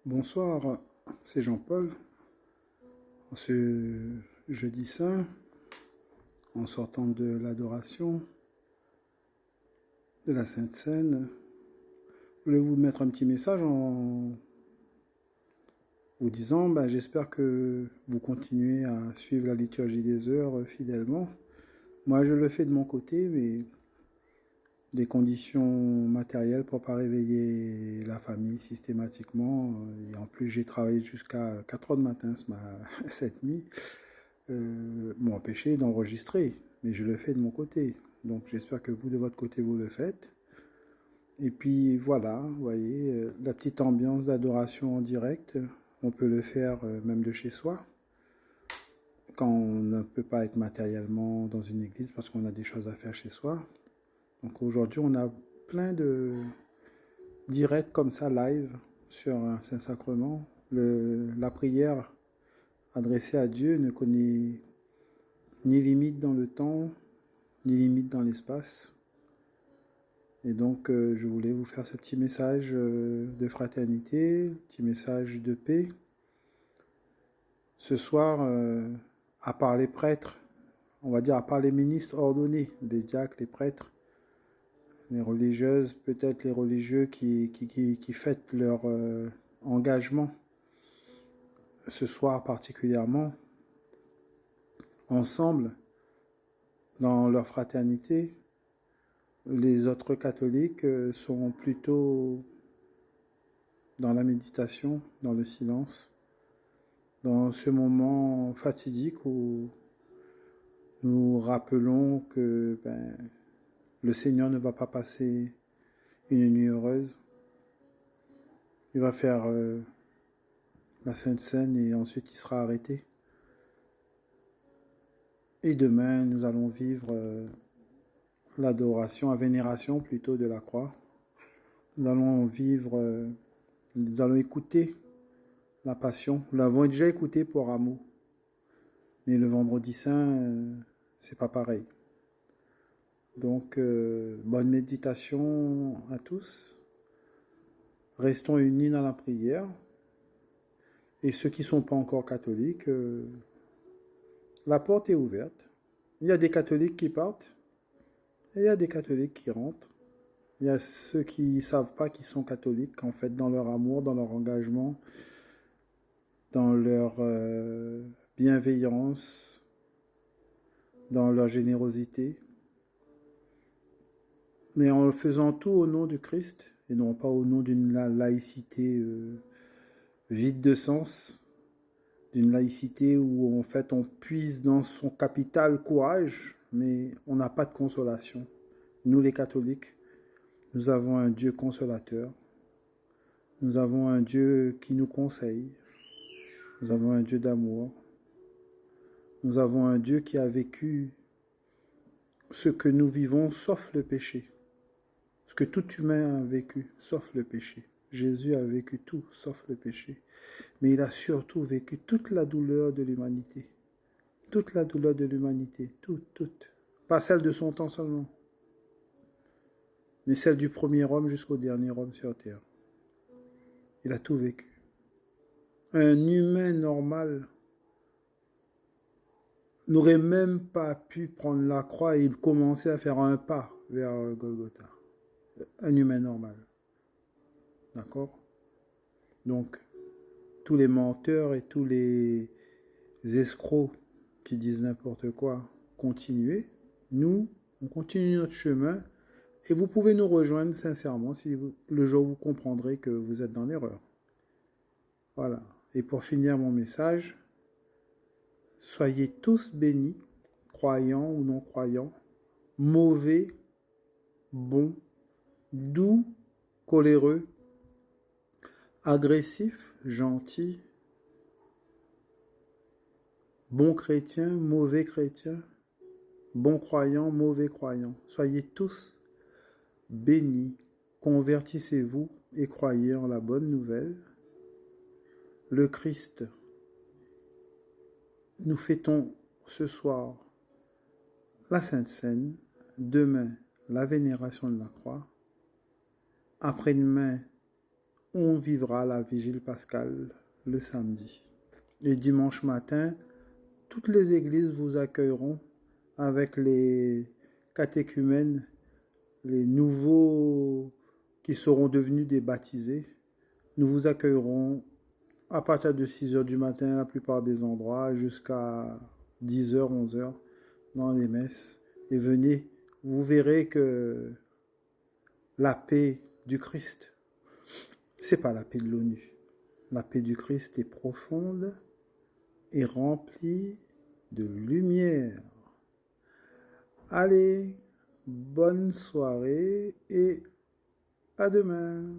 Bonsoir, c'est Jean-Paul. En ce jeudi saint, en sortant de l'adoration de la Sainte Seine, je voulais vous mettre un petit message en vous disant, j'espère que vous continuez à suivre la liturgie des heures fidèlement. Moi, je le fais de mon côté, mais des conditions matérielles pour pas réveiller la famille systématiquement. Et en plus, j'ai travaillé jusqu'à 4 heures du matin cette nuit. M'ont empêché d'enregistrer, mais je le fais de mon côté. Donc j'espère que vous, de votre côté, vous le faites. Et puis voilà, vous voyez, la petite ambiance d'adoration en direct, on peut le faire même de chez soi, quand on ne peut pas être matériellement dans une église parce qu'on a des choses à faire chez soi. Donc aujourd'hui, on a plein de directs comme ça, live, sur un Saint-Sacrement. La prière adressée à Dieu ne connaît ni limite dans le temps, ni limite dans l'espace. Et donc, je voulais vous faire ce petit message de fraternité, petit message de paix. Ce soir, à part les prêtres, on va dire à part les ministres ordonnés, les diacres, les prêtres, les religieuses, peut-être les religieux qui fêtent leur engagement, ce soir particulièrement, ensemble, dans leur fraternité, les autres catholiques sont plutôt dans la méditation, dans le silence, dans ce moment fatidique où nous rappelons que le Seigneur ne va pas passer une nuit heureuse. Il va faire la Sainte Seine et ensuite il sera arrêté. Et demain, nous allons vivre l'adoration, la vénération plutôt de la croix. Nous allons vivre, nous allons écouter la Passion. Nous l'avons déjà écouté pour Rameau. Mais le vendredi saint, c'est pas pareil. Donc, bonne méditation à tous. Restons unis dans la prière. Et ceux qui ne sont pas encore catholiques, la porte est ouverte. Il y a des catholiques qui partent et il y a des catholiques qui rentrent. Il y a ceux qui ne savent pas qu'ils sont catholiques, en fait, dans leur amour, dans leur engagement, dans leur bienveillance, dans leur générosité. Mais en faisant tout au nom du Christ et non pas au nom d'une laïcité vide de sens, d'une laïcité où en fait on puise dans son capital courage, mais on n'a pas de consolation. Nous les catholiques, nous avons un Dieu consolateur, nous avons un Dieu qui nous conseille, nous avons un Dieu d'amour, nous avons un Dieu qui a vécu ce que nous vivons sauf le péché, ce que tout humain a vécu sauf le péché. Jésus a vécu tout sauf le péché, mais il a surtout vécu toute la douleur de l'humanité. Toute la douleur de l'humanité, toute. Pas celle de son temps seulement, mais celle du premier homme jusqu'au dernier homme sur terre. Il a tout vécu. Un humain normal n'aurait même pas pu prendre la croix et commencer à faire un pas vers Golgotha. Un humain normal. D'accord? Donc, tous les menteurs et tous les escrocs qui disent n'importe quoi, continuez. Nous, on continue notre chemin. Et vous pouvez nous rejoindre sincèrement si le jour où vous comprendrez que vous êtes dans l'erreur. Voilà. Et pour finir mon message, soyez tous bénis, croyants ou non croyants, mauvais, bons, doux, coléreux, agressifs, gentils, bons chrétiens, mauvais chrétiens, bons croyants, mauvais croyants. Soyez tous bénis, convertissez-vous et croyez en la bonne nouvelle. Le Christ. Nous fêtons ce soir la Sainte Seine, demain la vénération de la croix, après-demain on vivra la vigile pascale le samedi. Et dimanche matin, toutes les églises vous accueilleront avec les catéchumènes, les nouveaux qui seront devenus des baptisés. Nous vous accueillerons à partir de 6 heures du matin, la plupart des endroits, jusqu'à 10 heures, 11 heures dans les messes. Et venez, vous verrez que la paix du Christ, c'est pas la paix de l'ONU. La paix du Christ est profonde et remplie de lumière. Allez, bonne soirée et à demain.